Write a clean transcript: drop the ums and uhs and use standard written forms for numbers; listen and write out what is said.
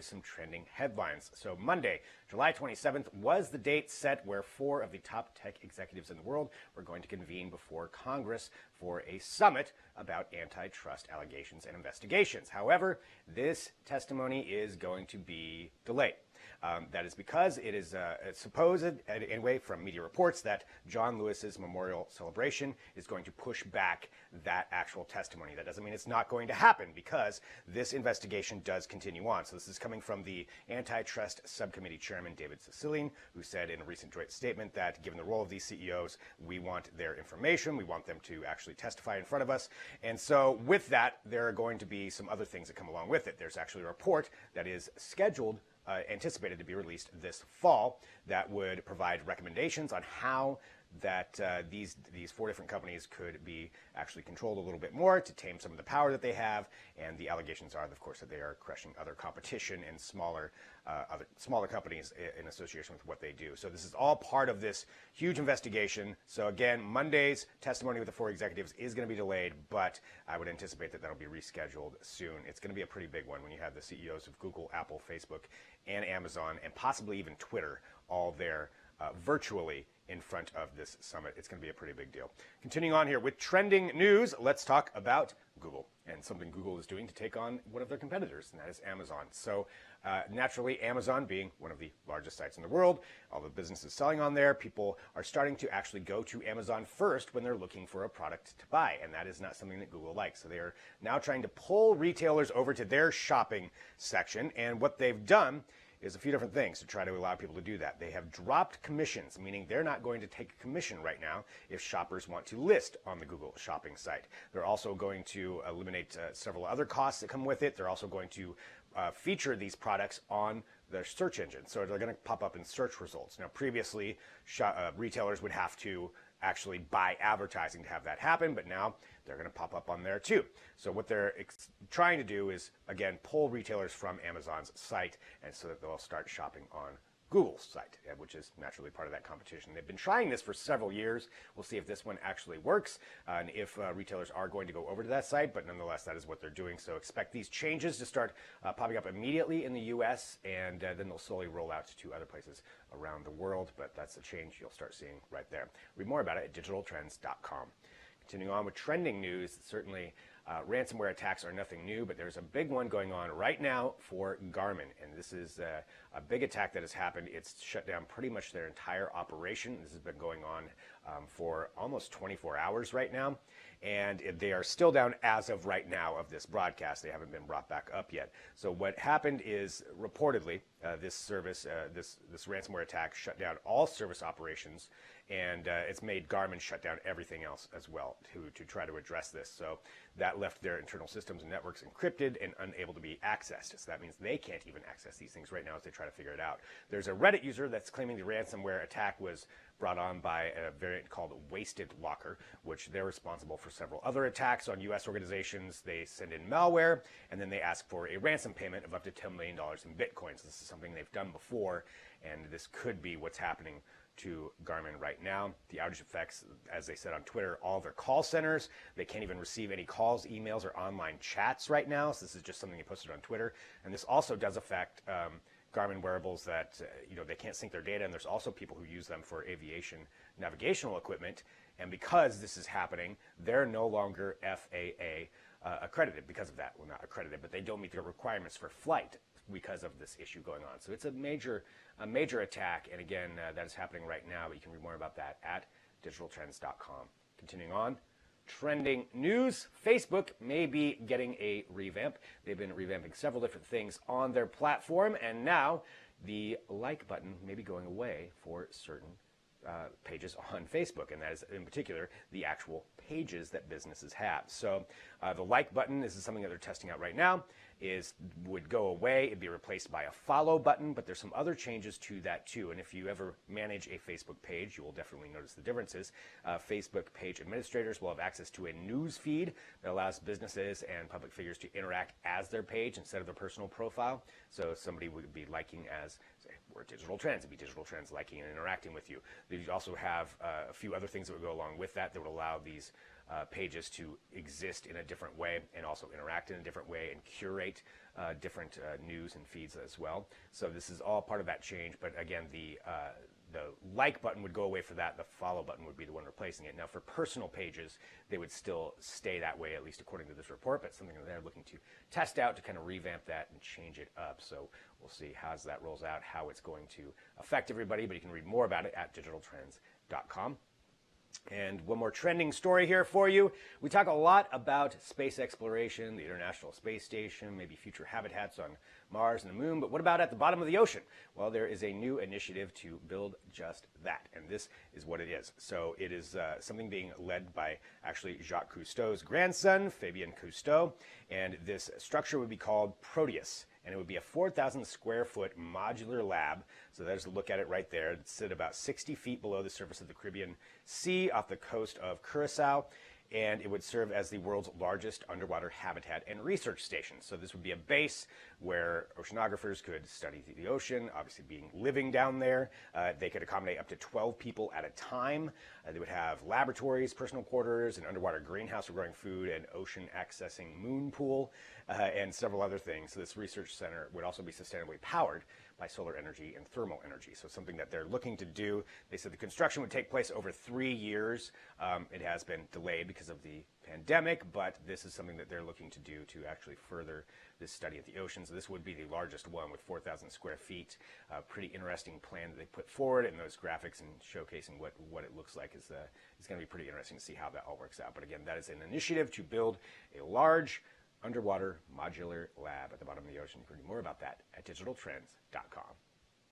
with some trending headlines. So Monday, July 27th was the date set where 4 of the top tech executives in the world were going to convene before Congress for a summit about antitrust allegations and investigations. However, this testimony is going to be delayed. That is because it is supposed, anyway, from media reports, that John Lewis's memorial celebration is going to push back that actual testimony. That doesn't mean it's not going to happen, because this investigation does continue on. So this is coming from the Antitrust Subcommittee Chairman, David Cecilian, who said in a recent joint statement that given the role of these CEOs, we want their information. We want them to actually testify in front of us. And so with that, there are going to be some other things that come along with it. There's actually a report that is scheduled anticipated to be released this fall that would provide recommendations on how that these 4 different companies could be actually controlled a little bit more to tame some of the power that they have. And the allegations are, of course, that they are crushing other competition and smaller companies in association with what they do. So this is all part of this huge investigation. So again, Monday's testimony with the 4 executives is going to be delayed, but I would anticipate that that'll be rescheduled soon. It's going to be a pretty big one when you have the CEOs of Google, Apple, Facebook, and Amazon, and possibly even Twitter, all there virtually in front of this summit. It's going to be a pretty big deal. Continuing on here with trending news, let's talk about Google and something Google is doing to take on one of their competitors, and that is Amazon. So naturally, Amazon being one of the largest sites in the world, all the businesses selling on there, people are starting to actually go to Amazon first when they're looking for a product to buy, and that is not something that Google likes. So they are now trying to pull retailers over to their shopping section, and what they've done is a few different things to try to allow people to do that. They have dropped commissions, meaning they're not going to take a commission right now if shoppers want to list on the Google shopping site. They're also going to eliminate several other costs that come with it. They're also going to feature these products on their search engine. So they're going to pop up in search results. Now, previously, retailers would have to actually buy advertising to have that happen, but now they're going to pop up on there too. So what they're trying to do is, again, pull retailers from Amazon's site, and so that they'll start shopping on Google's site, which is naturally part of that competition. They've been trying this for several years. We'll see if this one actually works, and if retailers are going to go over to that site, but nonetheless, that is what they're doing. So expect these changes to start popping up immediately in the US, and then they'll slowly roll out to other places around the world, but that's a change you'll start seeing right there. Read more about it at digitaltrends.com. Continuing on with trending news, certainly ransomware attacks are nothing new, but there's a big one going on right now for Garmin, and this is a big attack that has happened. It's shut down pretty much their entire operation. This has been going on for almost 24 hours right now, and they are still down as of right now of this broadcast. They haven't been brought back up yet. So what happened is, reportedly, this ransomware attack shut down all service operations, and it's made Garmin shut down everything else as well to try to address this. So that left their internal systems and networks encrypted and unable to be accessed. So that means they can't even access these things right now as they try to figure it out. There's a Reddit user that's claiming the ransomware attack was brought on by a variant called Wasted Locker, which they're responsible for several other attacks on U.S. organizations. They send in malware, and then they ask for a ransom payment of up to $10 million in Bitcoins. This is something they've done before, and this could be what's happening to Garmin right now. The outage affects, as they said on Twitter, all their call centers. They can't even receive any calls, emails, or online chats right now. So this is just something they posted on Twitter. And this also does affect Garmin wearables that they can't sync their data, and there's also people who use them for aviation navigational equipment. And because this is happening, they're no longer FAA accredited because of that. Well, not accredited, but they don't meet the requirements for flight because of this issue going on. So it's a major attack, and again, that is happening right now, but you can read more about that at digitaltrends.com. Continuing on, trending news, Facebook may be getting a revamp. They've been revamping several different things on their platform, and now the like button may be going away for certain pages on Facebook, and that is in particular the actual pages that businesses have. So the like button, this is something that they're testing out right now, would go away. It'd be replaced by a follow button, but there's some other changes to that too. And if you ever manage a Facebook page, you will definitely notice the differences. Facebook page administrators will have access to a news feed that allows businesses and public figures to interact as their page instead of their personal profile. So somebody would be liking as, say, we're Digital Trends. It'd be Digital Trends liking and interacting with you. You also have a few other things that would go along with that would allow these pages to exist in a different way and also interact in a different way and curate different news and feeds as well. So this is all part of that change. But again, the like button would go away for that. The follow button would be the one replacing it. Now, for personal pages, they would still stay that way, at least according to this report, but something that they're looking to test out to kind of revamp that and change it up. So we'll see how that rolls out, how it's going to affect everybody, but you can read more about it at digitaltrends.com. And one more trending story here for you. We talk a lot about space exploration, the International Space Station, maybe future habitats on Mars and the Moon, but what about at the bottom of the ocean? Well, there is a new initiative to build just that, and this is what it is. So it is something being led by actually Jacques Cousteau's grandson, Fabien Cousteau, and this structure would be called Proteus. And it would be a 4,000 square foot modular lab. So there's a look at it right there. It's sit about 60 feet below the surface of the Caribbean Sea off the coast of Curacao. And it would serve as the world's largest underwater habitat and research station. So this would be a base where oceanographers could study the ocean, obviously being living down there. They could accommodate up to 12 people at a time. They would have laboratories, personal quarters, an underwater greenhouse for growing food, an ocean accessing moon pool, and several other things. So this research center would also be sustainably powered by solar energy and thermal energy. So something that they're looking to do. They said the construction would take place over 3 years. It has been delayed because of the pandemic, but this is something that they're looking to do to actually further this study of the oceans. This would be the largest one with 4,000 square feet. Pretty interesting plan that they put forward, and those graphics and showcasing what it looks like is going to be pretty interesting to see how that all works out. But again, that is an initiative to build a large underwater modular lab at the bottom of the ocean. You can read more about that at digitaltrends.com.